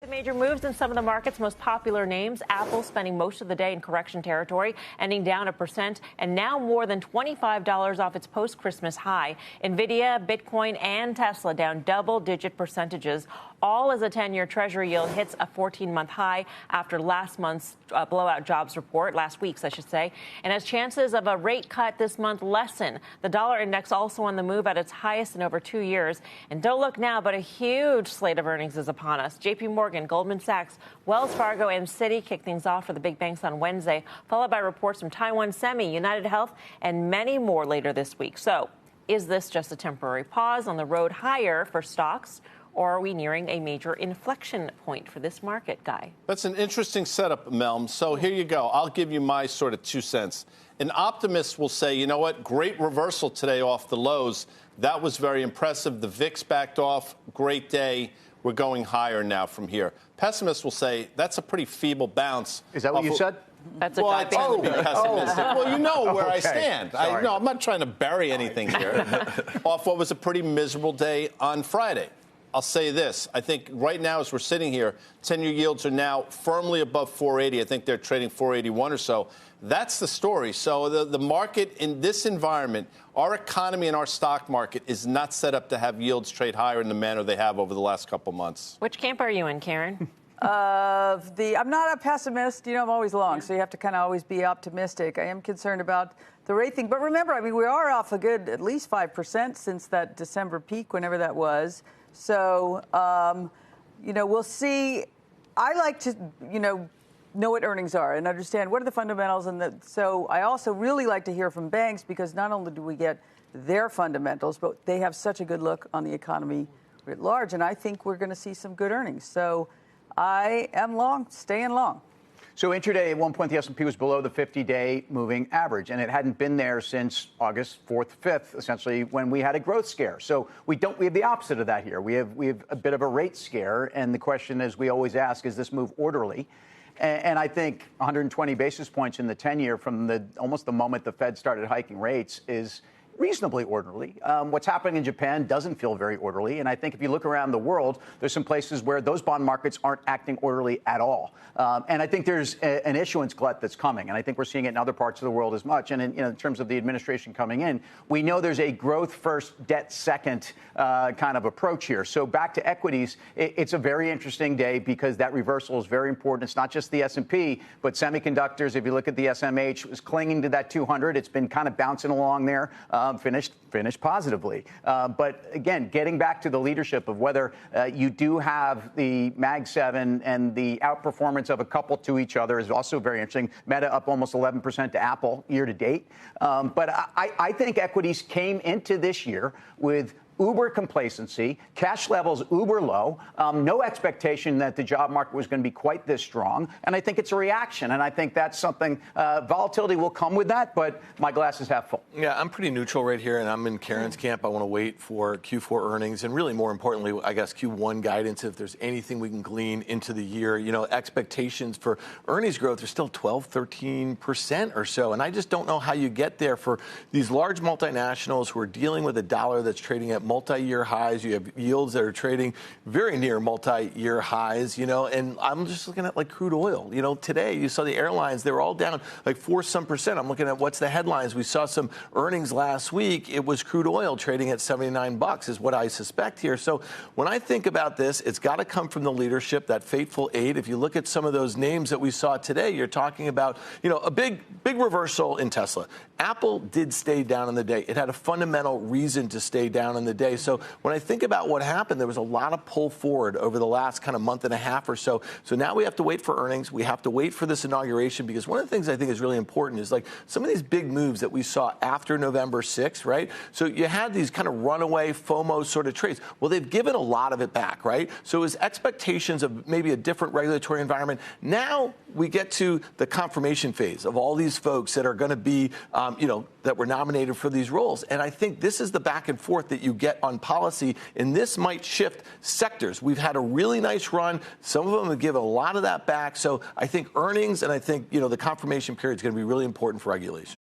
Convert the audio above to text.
The major moves in some of the market's most popular names. Apple spending most of the day in correction territory, ending down 1% and now more than $25 off its post-Christmas high. Nvidia, Bitcoin, and Tesla down double-digit percentages, all as a 10-year Treasury yield hits a 14-month high after last month's blowout jobs report, last week's, I should say. And as chances of a rate cut this month lessen, the dollar index also on the move at its highest in over 2 years. And don't look now, but a huge slate of earnings is upon us. JP Morgan, Goldman Sachs, Wells Fargo, and Citi kick things off for the big banks on Wednesday, followed by reports from Taiwan Semi, United Health, and many more later this week. So is this just a temporary pause on the road higher for stocks, or are we nearing a major inflection point for this market, Guy? That's an interesting setup, Melm. So here you go. I'll give you my sort of 2 cents. An optimist will say, you know what, great reversal today off the lows. That was very impressive. The VIX backed off. Great day. We're going higher now from here. Pessimists will say that's a pretty feeble bounce. Is that what you said? That's a well, I tend to be pessimistic. Well, you know where I stand. I'm not trying to bury anything here. Off what was a pretty miserable day on Friday. I'll say this. I think right now as we're sitting here, 10-year yields are now firmly above 480. I think they're trading 481 or so. That's the story. So the market in this environment, our economy and our stock market is not set up to have yields trade higher in the manner they have over the last couple months. Which camp are you in, Karen? I'm not a pessimist. You know, I'm always long, so you have to kind of always be optimistic. I am concerned about the rate thing. But remember, I mean, we are off a good at least 5% since that December peak, whenever that was. So, we'll see. I like to, know what earnings are and understand what are the fundamentals. So I also really like to hear from banks because not only do we get their fundamentals, but they have such a good look on the economy at large. And I think we're going to see some good earnings. So I am long, staying long. So intraday, at one point, the S&P was below the 50-day moving average, and it hadn't been there since August 4th, 5th, essentially, when we had a growth scare. So we have the opposite of that here. We have a bit of a rate scare, and the question, as we always ask, is this move orderly? And I think 120 basis points in the 10-year from almost the moment the Fed started hiking rates is reasonably orderly. What's happening in Japan doesn't feel very orderly. And I think if you look around the world, there's some places where those bond markets aren't acting orderly at all. And I think there's an issuance glut that's coming. And I think we're seeing it in other parts of the world as much. And in terms of the administration coming in, we know there's a growth first, debt second kind of approach here. So back to equities, it's a very interesting day because that reversal is very important. It's not just the S&P, but semiconductors. If you look at the SMH, it was clinging to that 200. It's been kind of bouncing along there. Finished positively. But again, getting back to the leadership of whether you do have the Mag 7 and the outperformance of a couple to each other is also very interesting. Meta up almost 11% to Apple year to date. But I think equities came into this year with uber complacency, cash levels uber low, no expectation that the job market was going to be quite this strong. And I think it's a reaction. And I think that's something, volatility will come with that, but my glass is half full. Yeah, I'm pretty neutral right here, and I'm in Karen's camp. I want to wait for Q4 earnings and really more importantly, I guess, Q1 guidance. If there's anything we can glean into the year, expectations for earnings growth are still 12, 13% or so. And I just don't know how you get there for these large multinationals who are dealing with a dollar that's trading at multi-year highs. You have yields that are trading very near multi-year highs, and I'm just looking at like crude oil. Today you saw the airlines, they were all down like 4% I'm looking at what's the headlines. We saw some earnings last week. It was crude oil trading at $79 is what I suspect here. So when I think about this, it's got to come from the leadership, that fateful eight. If you look at some of those names that we saw today, you're talking about, a big reversal in Tesla. Apple did stay down in the day. It had a fundamental reason to stay down in the day. So when I think about what happened, there was a lot of pull forward over the last kind of month and a half or so. So now we have to wait for earnings. We have to wait for this inauguration because one of the things I think is really important is like some of these big moves that we saw after November 6th, right? So you had these kind of runaway FOMO sort of trades. Well, they've given a lot of it back, right? So as expectations of maybe a different regulatory environment, now we get to the confirmation phase of all these folks that are going to be, that were nominated for these roles. And I think this is the back and forth that you get on policy, and this might shift sectors. We've had a really nice run. Some of them have given a lot of that back. So I think earnings and I think, the confirmation period is going to be really important for regulation.